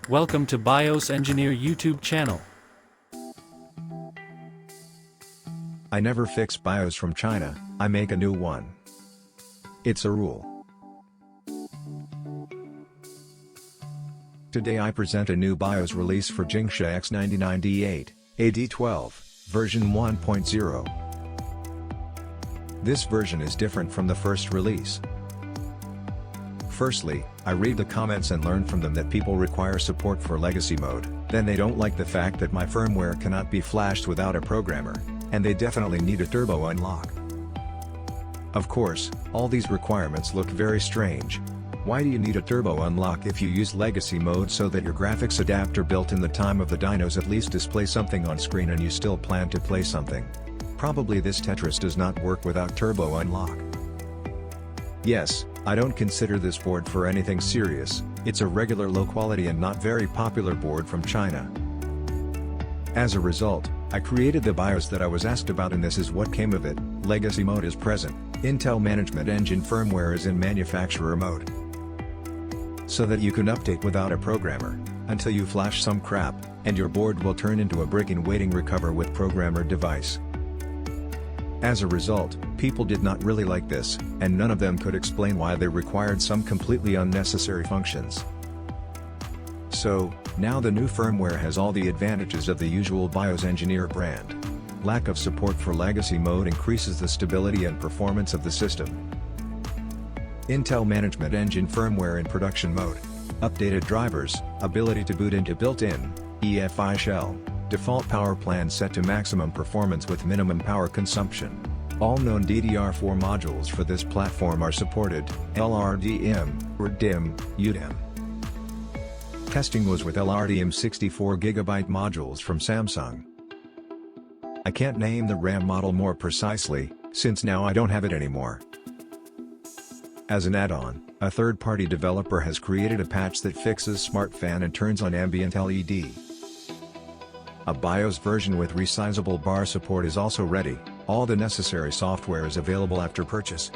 Welcome to BIOS-iEngineer YouTube channel. I never fix BIOS from China, I make a new one. It's a rule. Today I present a new BIOS release for JINGSHA X99-D8 AD12, version 1.0. This version is different from the first release. Firstly, I read the comments and learn from them that people require support for legacy mode, then they don't like the fact that my firmware cannot be flashed without a programmer, and they definitely need a turbo unlock. Of course, all these requirements look very strange. Why do you need a turbo unlock if you use legacy mode so that your graphics adapter built in the time of the dynos at least display something on screen and you still plan to play something? Probably this Tetris does not work without turbo unlock. Yes, I don't consider this board for anything serious, it's a regular low quality and not very popular board from China. As a result, I created the BIOS that I was asked about and this is what came of it. Legacy mode is present, Intel Management Engine firmware is in manufacturer mode. So that you can update without a programmer, until you flash some crap, and your board will turn into a brick in waiting recover with programmer device. As a result, people did not really like this, and none of them could explain why they required some completely unnecessary functions. So, now the new firmware has all the advantages of the usual BIOS-iEngineer brand. Lack of support for legacy mode increases the stability and performance of the system. Intel Management Engine firmware in production mode. Updated drivers, ability to boot into built-in EFI shell. Default power plan set to maximum performance with minimum power consumption. All known DDR4 modules for this platform are supported, LRDIMM, or DIMM, UDIMM. Testing was with LRDIMM 64GB modules from Samsung. I can't name the RAM model more precisely, since now I don't have it anymore. As an add-on, a third-party developer has created a patch that fixes Smart Fan and turns on ambient LED. A BIOS version with Resizable BAR support is also ready, all the necessary software is available after purchase.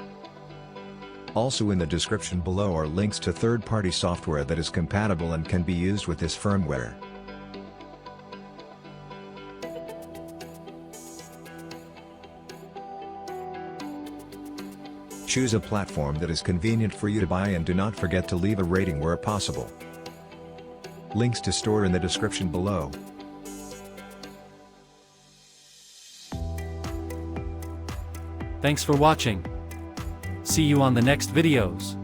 Also in the description below are links to third-party software that is compatible and can be used with this firmware. Choose a platform that is convenient for you to buy and do not forget to leave a rating where possible. Links to store in the description below. Thanks for watching. See you on the next videos.